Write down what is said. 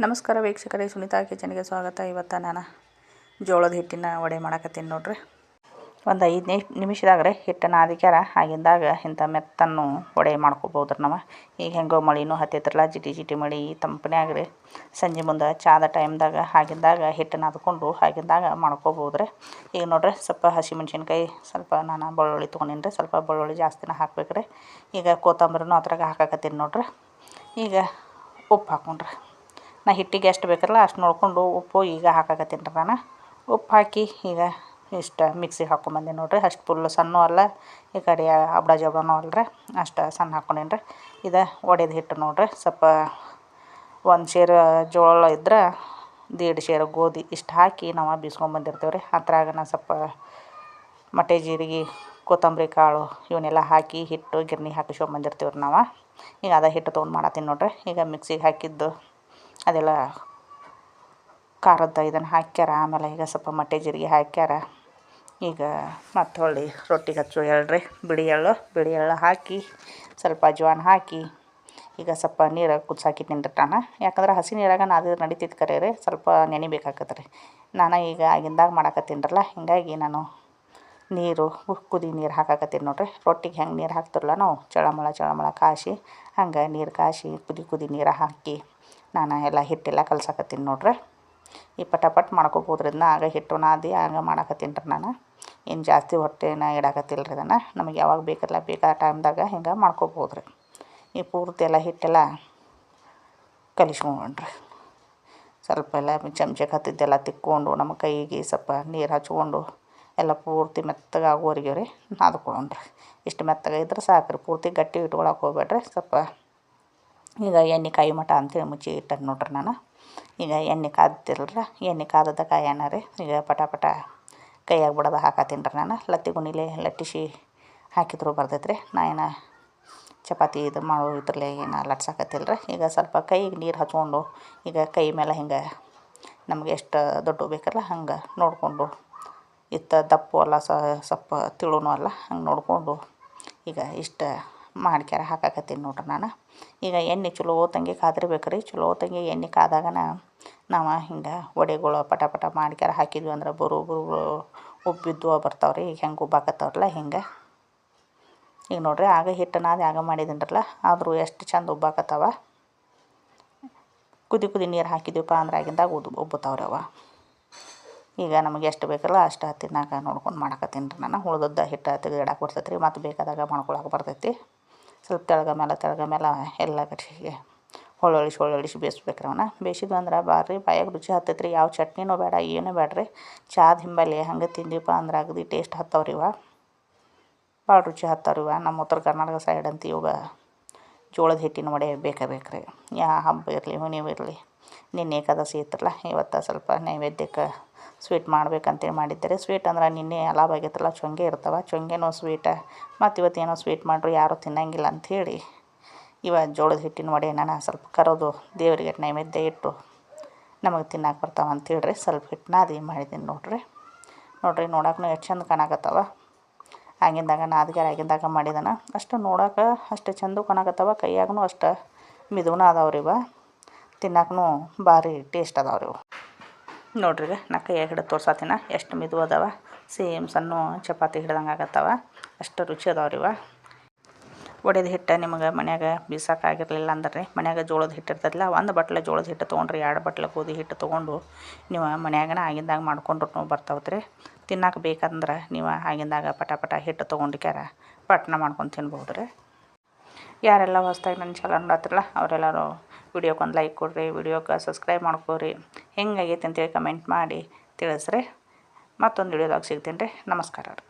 ನಮಸ್ಕಾರ ವೀಕ್ಷಕರೇ, ಸುನೀತಾ ಕಿಚನ್ಗೆ ಸ್ವಾಗತ. ಇವತ್ತು ನಾನು ಜೋಳದ ಹಿಟ್ಟಿನ ವಡೆ ಮಾಡಕತ್ತೀನಿ ನೋಡ್ರಿ. ಒಂದು 5 ನಿಮಿಷದಾಗ್ರೆ ಹಿಟ್ಟನ್ನು ನಾದಿಕ್ಯಾರ ಆಗಿಂದಾಗ ಇಂಥ ಮೆತ್ತನ್ನು ವಡೆ ಮಾಡ್ಕೋಬೋದ್ರಿ. ನಾವು ಈಗ ಹೆಂಗೋ ಮಳಿನೂ ಹತ್ತೈತ್ರಲ್ಲ, ಜಿಟಿ ಮಳಿ ತಂಪನ್ಯಾಗ್ರಿ ಸಂಜೆ ಮುಂದೆ ಚಾದ ಟೈಮ್ದಾಗ ಆಗಿಂದಾಗ ಹಿಟ್ಟನ್ನು ನಾದ್ಕೊಂಡು ಆಗಿಂದಾಗ ಮಾಡ್ಕೋಬೋದ್ರಿ. ಈಗ ನೋಡ್ರಿ, ಸ್ವಲ್ಪ ಹಸಿಮೆಣ್ಸಿನ್ಕಾಯಿ, ಸ್ವಲ್ಪ ನಾನು ಬೆಳ್ಳುಳ್ಳಿ ತೊಗೊಂಡಿನಿ. ಸ್ವಲ್ಪ ಬೆಳ್ಳುಳ್ಳಿ ಜಾಸ್ತಿನ ಹಾಕ್ಬೇಕ್ರಿ. ಈಗ ಕೊತ್ತಂಬರಿನೂ ಅದ್ರಾಗ ಹಾಕಾಕತ್ತೀನಿ ನೋಡ್ರಿ. ಈಗ ಉಪ್ಪು ಹಾಕೊಂಡ್ರಿ. ನಾ ಹಿಟ್ಟಿಗೆ ಎಷ್ಟು ಬೇಕಲ್ಲ ಅಷ್ಟು ನೋಡಿಕೊಂಡು ಉಪ್ಪು ಈಗ ಹಾಕಾಕತ್ತೀನಿ ರೀ. ನಾನು ಉಪ್ಪು ಹಾಕಿ ಈಗ ಇಷ್ಟು ಮಿಕ್ಸಿಗೆ ಹಾಕ್ಕೊಂಬಂದೆ ನೋಡ್ರಿ. ಅಷ್ಟು ಫುಲ್ ಸಣ್ಣ ಅಲ್ಲ, ಈ ಕಡೆ ಅಬ್ಡ ಜಬ್ಡನೂ ಅಲ್ರಿ, ಅಷ್ಟು ಸಣ್ಣ ಹಾಕ್ಕೊಂಡೇನಿ ರೀ. ಇದು ಒಡೆದ ಹಿಟ್ಟು ನೋಡ್ರಿ. ಸ್ವಲ್ಪ 1 ಸೇರು ಜೋಳ ಇದ್ರೆ 1.5 ಸೇರು ಗೋಧಿ ಇಷ್ಟು ಹಾಕಿ ನಾವು ಬೀಸ್ಕೊಂಬಂದಿರ್ತೀವಿ ರೀ. ಅದ್ರಾಗ ನಾನು ಸ್ವಲ್ಪ ಮಟೆ ಜೀರಿಗೆ, ಕೊತ್ತಂಬರಿ ಕಾಳು ಇವನ್ನೆಲ್ಲ ಹಾಕಿ ಹಿಟ್ಟು ಗಿರ್ನಿ ಹಾಕಿಸ್ಕೊಂಬಂದಿರ್ತೀವಿ ರೀ ನಾವು. ಈಗ ಅದ ಹಿಟ್ಟು ತೊಗೊಂಡು ಮಾಡತ್ತೀನಿ ನೋಡ್ರಿ. ಈಗ ಮಿಕ್ಸಿಗೆ ಹಾಕಿದ್ದು ಅದೆಲ್ಲ ಖಾರದ ಇದನ್ನು ಹಾಕ್ಯಾರ. ಆಮೇಲೆ ಈಗ ಸ್ವಲ್ಪ ಮಟ್ಟೆ ಜೀರಿಗೆ ಹಾಕ್ಯಾರ. ಈಗ ಮತ್ತು ಹೊಳ್ಳಿ ರೊಟ್ಟಿಗೆ ಹಚ್ಚೋ ಎಳ್ಳ್ರಿ, ಬಿಳಿ ಎಳ್ಳು ಹಾಕಿ ಸ್ವಲ್ಪ ಅಜ್ವಾನ ಹಾಕಿ ಈಗ ಸ್ವಲ್ಪ ನೀರು ಕುದಿಸಾಕಿದ್ದೀನಿ ರೀ ನಾನು. ಯಾಕಂದ್ರೆ ಹಸಿ ನೀರಾಗ ನಾದಿದ್ರೆ ನಡಿತಿತ್ತು ಕರೆ ರೀ, ಸ್ವಲ್ಪ ನೆನಿಬೇಕಾಗತ್ತೆ ರೀ. ನಾನು ಈಗ ಆಗಿಂದಾಗ ಮಾಡಕತ್ತೀನಲ್ಲ, ಹೀಗಾಗಿ ನಾನು ಕುದಿ ನೀರು ಹಾಕಾಕತ್ತೀನಿ ನೋಡ್ರಿ. ರೊಟ್ಟಿಗೆ ಹೆಂಗೆ ನೀರು ಹಾಕ್ತಿರಲ್ಲ ನಾವು, ಚಳಮಳ ಕಾಯಿಸಿ ಹಂಗೆ ನೀರು ಕಾಯಿಸಿ ಕುದಿ ನೀರು ಹಾಕಿ ನಾನು ಎಲ್ಲ ಹಿಟ್ಟೆಲ್ಲ ಕಲ್ಸಾಕತ್ತೀನಿ ನೋಡ್ರಿ. ಈ ಪಟಾಪಟ್ ಮಾಡ್ಕೊಬೋದ್ರಿಂದ ಆಗ ಹಿಟ್ಟು ನಾದಿ ಆಗ ಮಾಡಾಕತ್ತೀನಿ ರೀ ನಾನು. ಏನು ಜಾಸ್ತಿ ಹೊಟ್ಟೆನ ಇಡಾಕತ್ತಿಲ್ಲ ರೀ. ಇದನ್ನು ನಮಗೆ ಯಾವಾಗ ಬೇಕಲ್ಲ ಬೇಕಾದ ಟೈಮ್ದಾಗ ಹಿಂಗೆ ಮಾಡ್ಕೊಬೋದ್ರಿ. ಈ ಪೂರ್ತಿ ಎಲ್ಲ ಹಿಟ್ಟೆಲ್ಲ ಕಲಿಸ್ಕೊಂಡ್ರಿ. ಸ್ವಲ್ಪ ಎಲ್ಲ ಚಮಚಕ್ಕೆ ಹತ್ತಿದ್ದೆಲ್ಲ ತಿಕ್ಕೊಂಡು ನಮ್ಮ ಕೈಗೆ ಸ್ವಲ್ಪ ನೀರು ಹಚ್ಕೊಂಡು ಎಲ್ಲ ಪೂರ್ತಿ ಮೆತ್ತಗಾಗೋವರೆಗೆ ರೀ ನಾದ್ಕೊಂಡ್ರಿ. ಇಷ್ಟು ಮೆತ್ತಗಾಗಿದ್ರೆ ಸಾಕು ರೀ, ಪೂರ್ತಿ ಗಟ್ಟಿ ಇಟ್ಕೊಳಕ್ಕೆ ಹೋಗ್ಬೇಡ್ರಿ. ಸ್ವಲ್ಪ ಈಗ ಎಣ್ಣೆ ಕಾಯಿ ಮಟ ಅಂತೇಳಿ ಮುಚ್ಚಿ ಇಟ್ಟದ್ದು ನೋಡ್ರಿ ನಾನು. ಈಗ ಎಣ್ಣೆ ಕಾದ್ತಿರಲ್ರ, ಎಣ್ಣೆ ಕಾದದ ಕಾಯನ ರೀ. ಈಗ ಪಟ ಕೈಯಾಗ ಬಿಡೋದು ಹಾಕತ್ತೀನಿ ರೀ ನಾನು. ಲತ್ತಿ ಗುಣಿಲೆ ಲಟ್ಟಿಸಿ ಹಾಕಿದ್ರು ಬರ್ತೈತೆ ರೀ. ನಾ ಏನು ಚಪಾತಿ ಇದು ಮಾಡೋ ಇದ್ರಲ್ಲೇ ಏನು ಲಟ್ಸಾಕತ್ತಿಲ್ಲ ರೀ. ಈಗ ಸ್ವಲ್ಪ ಕೈಗೆ ನೀರು ಹಚ್ಕೊಂಡು ಈಗ ಕೈ ಮೇಲೆ ಹಿಂಗೆ ನಮ್ಗೆ ಎಷ್ಟು ದೊಡ್ಡ ಬೇಕಲ್ಲ ಹಂಗೆ ನೋಡಿಕೊಂಡು, ದಪ್ಪು ಅಲ್ಲ ಸ್ವಲ್ಪ ತಿಳುನೂ ಅಲ್ಲ, ಹಂಗೆ ನೋಡಿಕೊಂಡು ಈಗ ಇಷ್ಟು ಮಾಡ್ಕ್ಯಾರ ಹಾಕಾಕತ್ತೀನಿ ನೋಡ್ರಿ ನಾನು. ಈಗ ಎಣ್ಣೆ ಚಲೋ ತಂಗಿ ಕಾದಿರ್ಬೇಕು ರೀ. ಚಲೋ ತಂಗಿ ಎಣ್ಣೆ ಕಾದಾಗನ ನಾವು ಹಿಂಗೆ ವಡೆಗಳು ಪಟ ಮಾಡ್ಕ್ಯಾರ ಹಾಕಿದ್ವಿ ಅಂದ್ರೆ ಬರೋಬ್ಬರು ಉಬ್ಬಿದ್ದು ಬರ್ತಾವೆ ರೀ. ಈಗ ಹೆಂಗೆ ಉಬ್ಬಾಕತ್ತವ್ರಲ್ಲ ಹಿಂಗೆ. ಈಗ ನೋಡ್ರಿ, ಆಗ ಹಿಟ್ಟು ನಾದಿ ಆಗ ಮಾಡಿದ್ದೀನರಲ್ಲ, ಆದರೂ ಎಷ್ಟು ಚಂದ ಉಬ್ಬಾಕತ್ತವ. ಕುದಿ ನೀರು ಹಾಕಿದ್ದೀವಪ್ಪ ಅಂದ್ರೆ ಆಗಿಂದಾಗ ಉಬ್ಬುತ್ತಾವ್ರಿ ಅವ. ಈಗ ನಮಗೆ ಎಷ್ಟು ಬೇಕಲ್ಲ ಅಷ್ಟು ತಿನ್ನಾಕ ನೋಡ್ಕೊಂಡು ಮಾಡಾಕತ್ತೀನಿ ರೀ ನಾನು. ಉಳ್ದದ್ದು ಹಿಟ್ಟು ತೆಗೆದಿಡಕ್ಕೆ ಬರ್ತೈತೆ ರೀ, ಮತ್ತು ಬೇಕಾದಾಗ ಮಾಡ್ಕೊಳಕ್ಕೆ ಬರ್ತೈತಿ. ಸ್ವಲ್ಪ ತೆಳಗ ಮೇಲೆ ಎಲ್ಲ ಕಡೆಗೆ ಹೊಳ್ಳೊಳಿಸಿ ಬೇಯಿಸ್ಬೇಕು ರೀ ಅವನ್ನ. ಬೇಯಿಸಿದ್ವು ಅಂದ್ರೆ ಬಾರಿ ಬಾಯಾಗ ರುಚಿ ಹತ್ತೈತೆ ರೀ. ಯಾವ ಚಟ್ನಿನೂ ಬೇಡ, ಏನೂ ಬೇಡ್ರಿ. ಚಾದ ಹಿಂಬಲ್ಲಿ ಹಂಗೆ ತಿಂದಿವಪ್ಪ ಅಂದ್ರೆ ಅಗದಿ ಟೇಸ್ಟ್ ಹತ್ತವ್ರಿ ಇವ. ಭಾಳ ರುಚಿ ಹತ್ತವ್ರಿ ಇವ. ನಮ್ಮ ಉತ್ತರ ಕರ್ನಾಟಕ ಸೈಡ್ ಅಂತ ಇವಾಗ ಜೋಳದ ಹಿಟ್ಟಿನ ವಡೆ ಬೇಕ್ರಿ. ಯಾವ ಹಬ್ಬ ಇರಲಿ ಹುಣ್ಣಿಮೆ ಇರಲಿ, ನಿನ್ನೆ ಏಕಾದಶಿ ಇತ್ತಲ್ಲ, ಇವತ್ತು ಸ್ವಲ್ಪ ನೈವೇದ್ಯಕ್ಕೆ ಸ್ವೀಟ್ ಮಾಡ್ಬೇಕಂತೇಳಿ ಮಾಡಿದ್ದಾರೆ. ಸ್ವೀಟ್ ಅಂದ್ರೆ ನಿನ್ನೆ ಅಲಾವ್ ಆಗೈತಲ್ಲ, ಚೊಂಗೆ ಇರ್ತಾವೆ, ಚೊಂಗೆನೋ ಸ್ವೀಟ. ಮತ್ತು ಇವತ್ತೇನೋ ಸ್ವೀಟ್ ಮಾಡ್ರು ಯಾರೂ ತಿನ್ನಂಗಿಲ್ಲ ಅಂಥೇಳಿ ಜೋಳದ ಹಿಟ್ಟಿನ ವಡೆ ನಾನು ಸ್ವಲ್ಪ ಕರೋದು ದೇವರಿಗೆ ನೈವೇದ್ಯ ಇಟ್ಟು ನಮಗೆ ತಿನ್ನಕ್ಕೆ ಬರ್ತಾವೆ ಅಂಥೇಳ್ರಿ ಸ್ವಲ್ಪ ಹಿಟ್ಟು ನಾದಿ ಮಾಡಿದ್ದೀನಿ ನೋಡ್ರಿ. ನೋಡಕ್ಕೂ ಎಷ್ಟು ಚಂದ ಕಾಣಕತ್ತವ. ಆಗಿಂದಾಗ ಮಾಡಿದಾನ ಅಷ್ಟು ನೋಡೋಕೆ ಅಷ್ಟು ಚಂದ ಕಾಣಕತ್ತವ. ಕೈಯಾಗೂ ಅಷ್ಟು ಮಿದುವೂ ಅದಾವ್ರಿ ಇವ. ತಿನ್ನಕ್ಕೂ ಭಾರಿ ಟೇಸ್ಟ್ ಅದಾವ್ರಿ ಇವು ನೋಡ್ರಿ. ಈಗ ನಾ ಕೈಯಾಗ ಹಿಡಿದು ತೋರ್ಸತ್ತೀನಿ ಎಷ್ಟು ಮಿದು ಅದಾವ. ಸೇಮ್ ಸಣ್ಣ ಚಪಾತಿ ಹಿಡ್ದಂಗೆ ಆಗತ್ತವ, ಅಷ್ಟು ರುಚಿ ಅದಾವ್ರಿ ಇವ. ಒಡೆದ ಹಿಟ್ಟು ನಿಮಗೆ ಮನ್ಯಾಗ ಬೀಸೋಕ್ಕಾಗಿರಲಿಲ್ಲ ಅಂದ್ರೆ ಮನ್ಯಾಗ ಜೋಳದ ಹಿಟ್ಟು ಇರ್ತದಲ್ಲ, 1 ಬಟ್ಲೆ ಜೋಳದ ಹಿಟ್ಟು ತೊಗೊಂಡ್ರಿ, 2 ಬಟ್ಲೆ ಗೋಧಿ ಹಿಟ್ಟು ತೊಗೊಂಡು ನೀವು ಮನ್ಯಾಗನ ಆಗಿಂದಾಗ ಮಾಡ್ಕೊಂಡ್ರು ಬರ್ತಾವ್ರಿ. ತಿನ್ನಕ್ಕೆ ಬೇಕಂದ್ರೆ ನೀವು ಆಗಿಂದಾಗ ಪಟ ಹಿಟ್ಟು ತೊಗೊಂಡಿಕ್ಯಾರ ಪಟ್ನ ಮಾಡ್ಕೊಂಡು ತಿನ್ಬೋದು ರೀ. ಯಾರೆಲ್ಲ ಹೊಸ್ದಾಗಿ ನನ್ನ ಚಾನಲ್ ನೋಡತ್ತಿರಲ್ಲ ಅವರೆಲ್ಲರೂ ವಿಡಿಯೋಕ್ಕೆ ಒಂದು ಲೈಕ್ ಕೊಡಿರಿ, ವಿಡಿಯೋಕ್ಕೆ ಸಬ್ಸ್ಕ್ರೈಬ್ ಮಾಡ್ಕೊರಿ. ಹೆಂಗಾಗೈತೆ ಅಂತೇಳಿ ಕಮೆಂಟ್ ಮಾಡಿ ತಿಳಿಸ್ರಿ. ಮತ್ತೊಂದು ವಿಡಿಯೋದಾಗ ಸಿಗ್ತೀನಿ ರೀ. ನಮಸ್ಕಾರ ರೀ.